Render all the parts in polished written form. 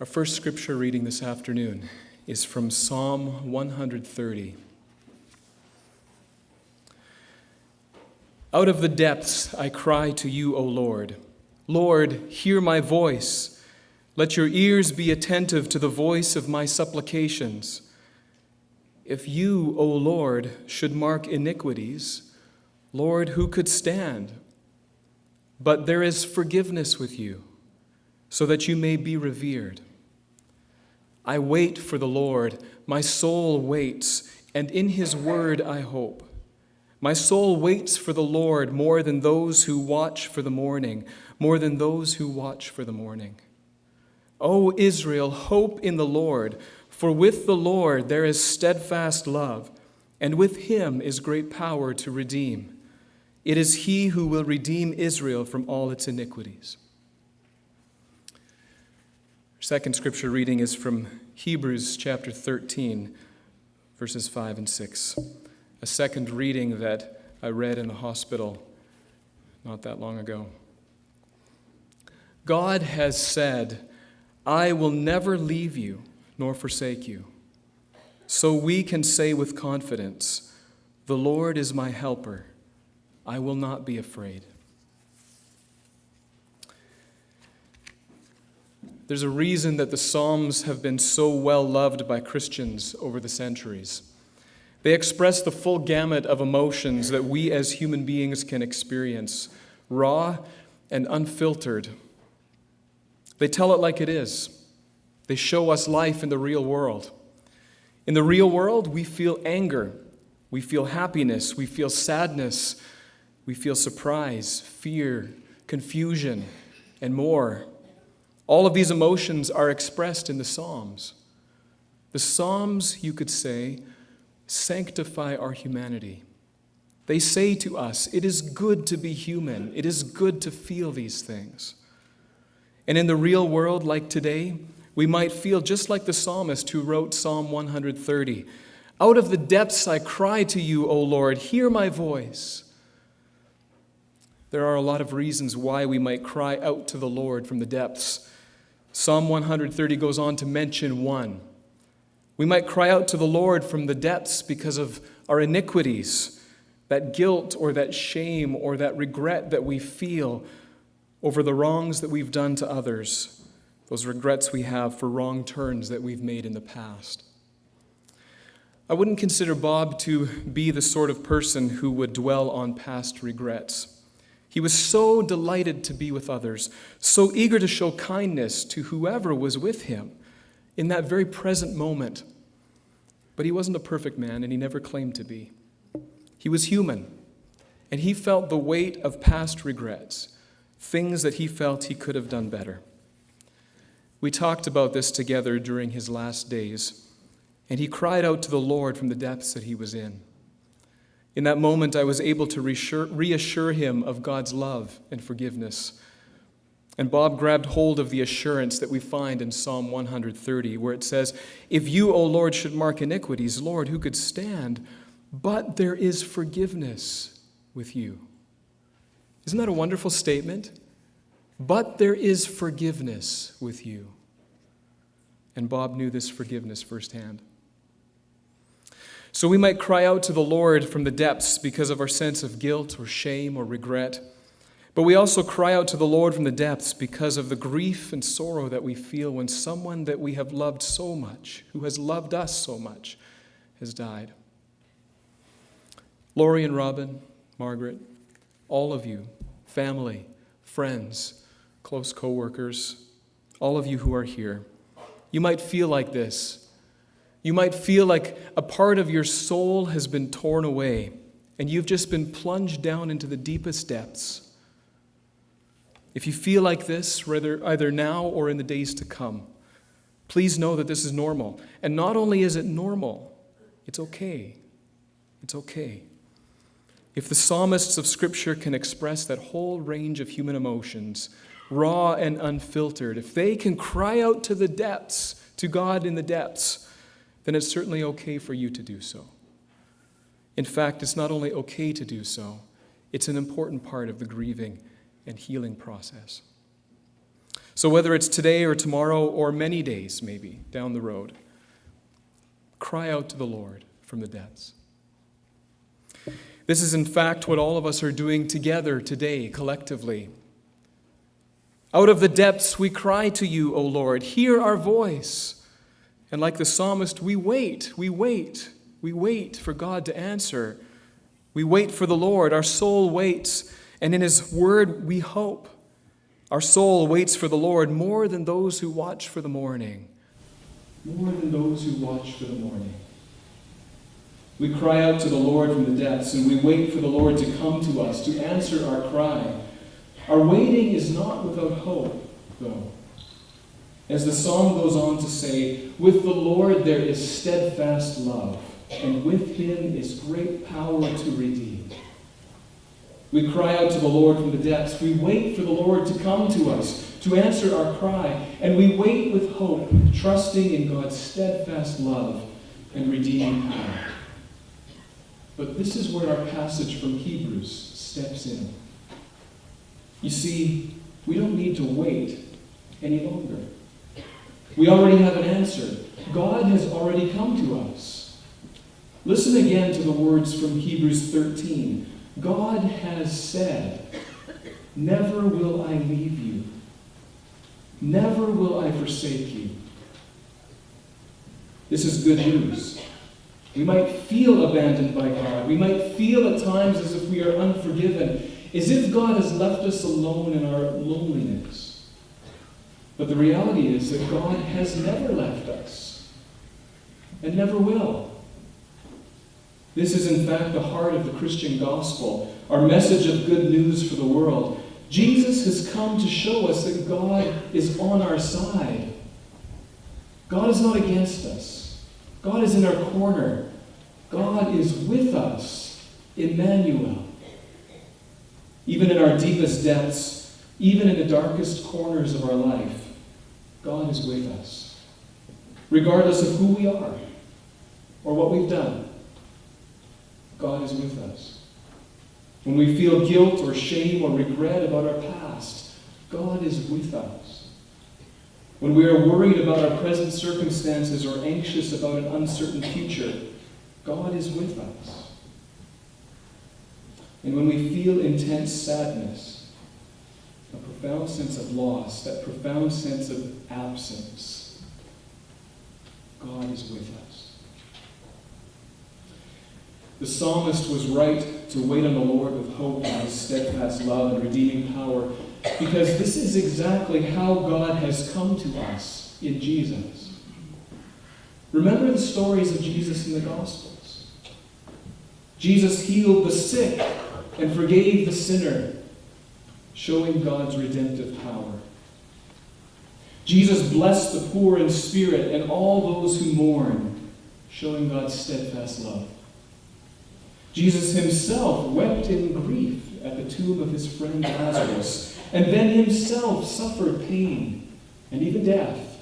Our first scripture reading this afternoon is from Psalm 130. Out of the depths I cry to you, O Lord. Lord, hear my voice. Let your ears be attentive to the voice of my supplications. If you, O Lord, should mark iniquities, Lord, who could stand? But there is forgiveness with you, so that you may be revered. I wait for the Lord, my soul waits, and in his word I hope. My soul waits for the Lord more than those who watch for the morning, more than those who watch for the morning. O Israel, hope in the Lord, for with the Lord there is steadfast love, and with him is great power to redeem. It is he who will redeem Israel from all its iniquities. Our second scripture reading is from Hebrews chapter 13, verses 5 and 6. A second reading that I read in the hospital not that long ago. God has said, I will never leave you nor forsake you. So we can say with confidence, the Lord is my helper. I will not be afraid. There's a reason that the Psalms have been so well loved by Christians over the centuries. They express the full gamut of emotions that we as human beings can experience, raw and unfiltered. They tell it like it is. They show us life in the real world. In the real world, we feel anger, we feel happiness, we feel sadness, we feel surprise, fear, confusion, and more. All of these emotions are expressed in the Psalms. The Psalms, you could say, sanctify our humanity. They say to us, it is good to be human. It is good to feel these things. And in the real world, like today, we might feel just like the psalmist who wrote Psalm 130. Out of the depths I cry to you, O Lord, hear my voice. There are a lot of reasons why we might cry out to the Lord from the depths. Psalm 130 goes on to mention one. We might cry out to the Lord from the depths because of our iniquities, that guilt or that shame or that regret that we feel over the wrongs that we've done to others, those regrets we have for wrong turns that we've made in the past. I wouldn't consider Bob to be the sort of person who would dwell on past regrets. He was so delighted to be with others, so eager to show kindness to whoever was with him in that very present moment. But he wasn't a perfect man, and he never claimed to be. He was human, and he felt the weight of past regrets, things that he felt he could have done better. We talked about this together during his last days, and he cried out to the Lord from the depths that he was in. In that moment, I was able to reassure him of God's love and forgiveness. And Bob grabbed hold of the assurance that we find in Psalm 130, where it says, if you, O Lord, should mark iniquities, Lord, who could stand? But there is forgiveness with you. Isn't that a wonderful statement? But there is forgiveness with you. And Bob knew this forgiveness firsthand. So we might cry out to the Lord from the depths because of our sense of guilt or shame or regret. But we also cry out to the Lord from the depths because of the grief and sorrow that we feel when someone that we have loved so much, who has loved us so much, has died. Lori and Robin, Margaret, all of you, family, friends, close co-workers, all of you who are here, you might feel like this. You might feel like a part of your soul has been torn away, and you've just been plunged down into the deepest depths. If you feel like this, either now or in the days to come, please know that this is normal. And not only is it normal, it's okay. It's okay. If the psalmists of Scripture can express that whole range of human emotions, raw and unfiltered, if they can cry out to the depths, to God in the depths, then it's certainly okay for you to do so. In fact, it's not only okay to do so, it's an important part of the grieving and healing process. So whether it's today or tomorrow or many days maybe down the road, cry out to the Lord from the depths. This is in fact what all of us are doing together today, collectively. Out of the depths we cry to you, O Lord. Hear our voice. And like the psalmist, we wait for God to answer. We wait for the Lord. Our soul waits, and in his word we hope. Our soul waits for the Lord more than those who watch for the morning. More than those who watch for the morning. We cry out to the Lord from the depths, and we wait for the Lord to come to us, to answer our cry. Our waiting is not without hope, though. As the psalm goes on to say, with the Lord there is steadfast love, and with him is great power to redeem. We cry out to the Lord from the depths. We wait for the Lord to come to us, to answer our cry, and we wait with hope, trusting in God's steadfast love and redeeming power. But this is where our passage from Hebrews steps in. You see, we don't need to wait any longer. We already have an answer. God has already come to us. Listen again to the words from Hebrews 13. God has said, never will I leave you. Never will I forsake you. This is good news. We might feel abandoned by God. We might feel at times as if we are unforgiven, as if God has left us alone in our loneliness. But the reality is that God has never left us and never will. This is in fact the heart of the Christian gospel, our message of good news for the world. Jesus has come to show us that God is on our side. God is not against us. God is in our corner. God is with us, Emmanuel. Even in our deepest depths, even in the darkest corners of our life, God is with us. Regardless of who we are or what we've done, God is with us. When we feel guilt or shame or regret about our past, God is with us. When we are worried about our present circumstances or anxious about an uncertain future, God is with us. And when we feel intense sadness, a profound sense of loss, that profound sense of absence, God is with us. The psalmist was right to wait on the Lord with hope and his steadfast love and redeeming power, because this is exactly how God has come to us in Jesus. Remember the stories of Jesus in the Gospels. Jesus healed the sick and forgave the sinner, showing God's redemptive power. Jesus blessed the poor in spirit and all those who mourn, showing God's steadfast love. Jesus himself wept in grief at the tomb of his friend Lazarus, and then himself suffered pain and even death,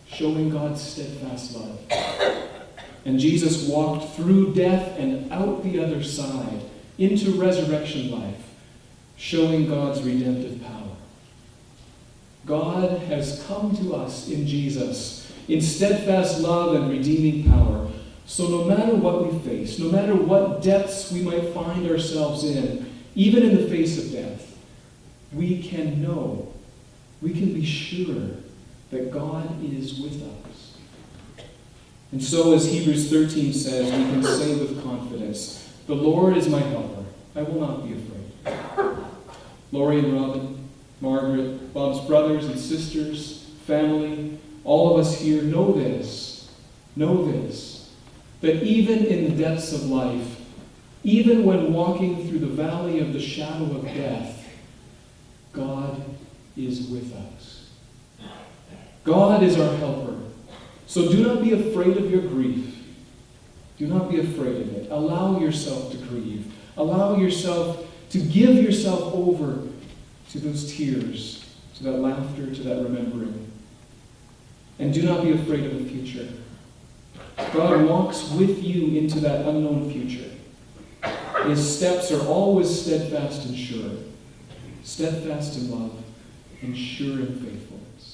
showing God's steadfast love. And Jesus walked through death and out the other side into resurrection life, showing God's redemptive power. God has come to us in Jesus in steadfast love and redeeming power. So no matter what we face, no matter what depths we might find ourselves in, even in the face of death, we can know, we can be sure that God is with us. And so, as Hebrews 13 says, we can say with confidence, the Lord is my helper. I will not be afraid. Laurie and Robin, Margaret, Bob's brothers and sisters, family, all of us here know this, that even in the depths of life, even when walking through the valley of the shadow of death, God is with us. God is our helper. So do not be afraid of your grief. Do not be afraid of it. Allow yourself to grieve. Allow yourself to give yourself over to those tears, to that laughter, to that remembering. And do not be afraid of the future. God walks with you into that unknown future. His steps are always steadfast and sure, steadfast in love, ensuring faithfulness.